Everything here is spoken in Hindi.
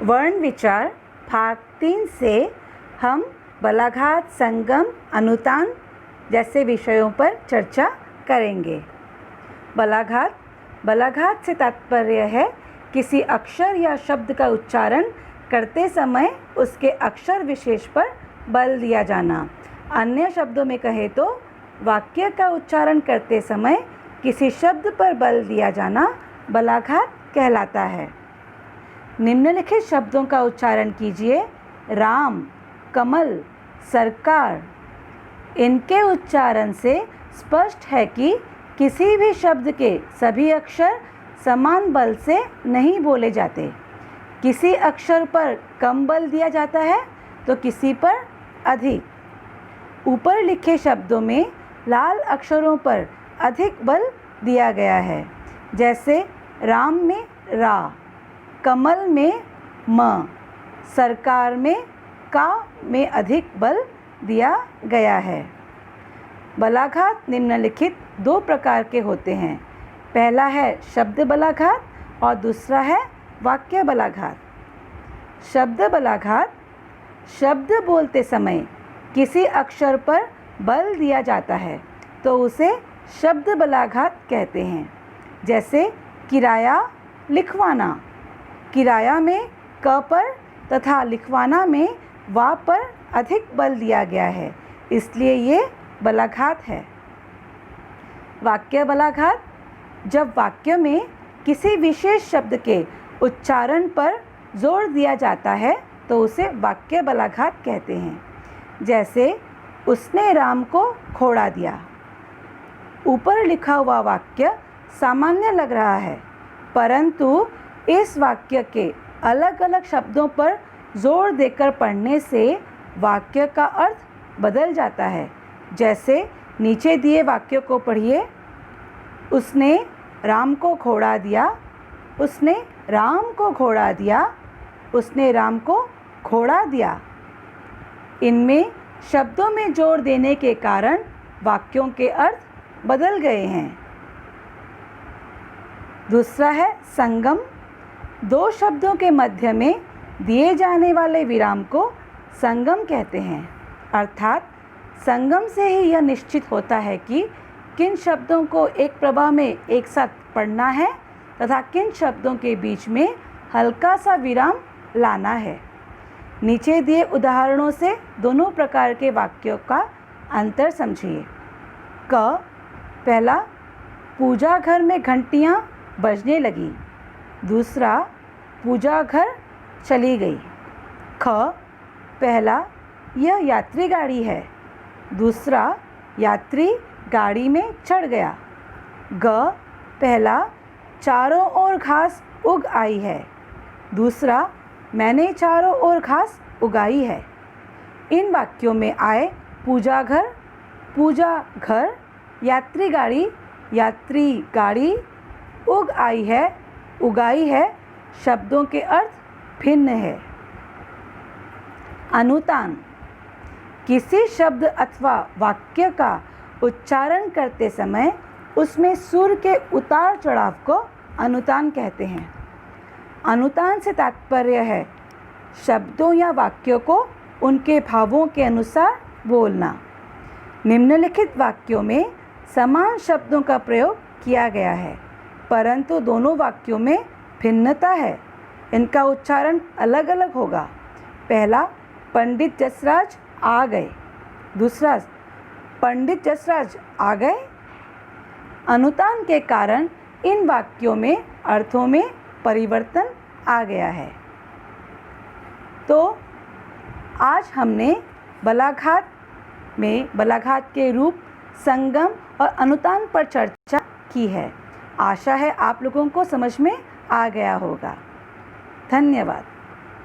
वर्ण विचार भाग 3 से हम बलाघात, संगम, अनुतान जैसे विषयों पर चर्चा करेंगे। बलाघात से तात्पर्य है किसी अक्षर या शब्द का उच्चारण करते समय उसके अक्षर विशेष पर बल दिया जाना। अन्य शब्दों में कहें तो वाक्य का उच्चारण करते समय किसी शब्द पर बल दिया जाना बलाघात कहलाता है। निम्नलिखित शब्दों का उच्चारण कीजिए। राम, कमल, सरकार। इनके उच्चारण से स्पष्ट है कि किसी भी शब्द के सभी अक्षर समान बल से नहीं बोले जाते। किसी अक्षर पर कम बल दिया जाता है तो किसी पर अधिक। ऊपर लिखे शब्दों में लाल अक्षरों पर अधिक बल दिया गया है, जैसे राम में रा, कमल में म, सरकार में का में अधिक बल दिया गया है। बलाघात निम्नलिखित दो प्रकार के होते हैं। पहला है शब्द बलाघात और दूसरा है वाक्य बलाघात। शब्द बलाघात, शब्द बोलते समय किसी अक्षर पर बल दिया जाता है तो उसे शब्द बलाघात कहते हैं। जैसे किराया, लिखवाना। किराया में क पर तथा लिखवाना में वा पर अधिक बल दिया गया है, इसलिए ये बलाघात है। वाक्य बलाघात, जब वाक्य में किसी विशेष शब्द के उच्चारण पर जोर दिया जाता है तो उसे वाक्य बलाघात कहते हैं। जैसे उसने राम को घोड़ा दिया। ऊपर लिखा हुआ वाक्य सामान्य लग रहा है, परंतु इस वाक्य के अलग अलग शब्दों पर जोर देकर पढ़ने से वाक्य का अर्थ बदल जाता है। जैसे नीचे दिए वाक्य को पढ़िए। उसने राम को घोड़ा दिया, उसने राम को घोड़ा दिया, उसने राम को घोड़ा दिया। इनमें शब्दों में जोर देने के कारण वाक्यों के अर्थ बदल गए हैं। दूसरा है संगम। दो शब्दों के मध्य में दिए जाने वाले विराम को संगम कहते हैं। अर्थात संगम से ही यह निश्चित होता है कि किन शब्दों को एक प्रवाह में एक साथ पढ़ना है तथा किन शब्दों के बीच में हल्का सा विराम लाना है। नीचे दिए उदाहरणों से दोनों प्रकार के वाक्यों का अंतर समझिए। क, पहला, पूजा घर में घंटियाँ बजने लगी। दूसरा, पूजा घर चली गई। ख, पहला, यह यात्री गाड़ी है। दूसरा, यात्री गाड़ी में चढ़ गया। ग, पहला, चारों ओर घास उग आई है। दूसरा, मैंने चारों ओर घास उगाई है। इन वाक्यों में आए पूजा घर, यात्री गाड़ी, उग आई है, उगाई है शब्दों के अर्थ भिन्न है। अनुतान, किसी शब्द अथवा वाक्य का उच्चारण करते समय उसमें सुर के उतार चढ़ाव को अनुतान कहते हैं। अनुतान से तात्पर्य है शब्दों या वाक्यों को उनके भावों के अनुसार बोलना। निम्नलिखित वाक्यों में समान शब्दों का प्रयोग किया गया है, परंतु दोनों वाक्यों में भिन्नता है। इनका उच्चारण अलग अलग होगा। पहला, पंडित जसराज आ गए। दूसरा, पंडित जसराज आ गए। अनुतान के कारण इन वाक्यों में अर्थों में परिवर्तन आ गया है। तो आज हमने बलाघात के रूप, संगम और अनुतान पर चर्चा की है। आशा है आप लोगों को समझ में आ गया होगा। धन्यवाद।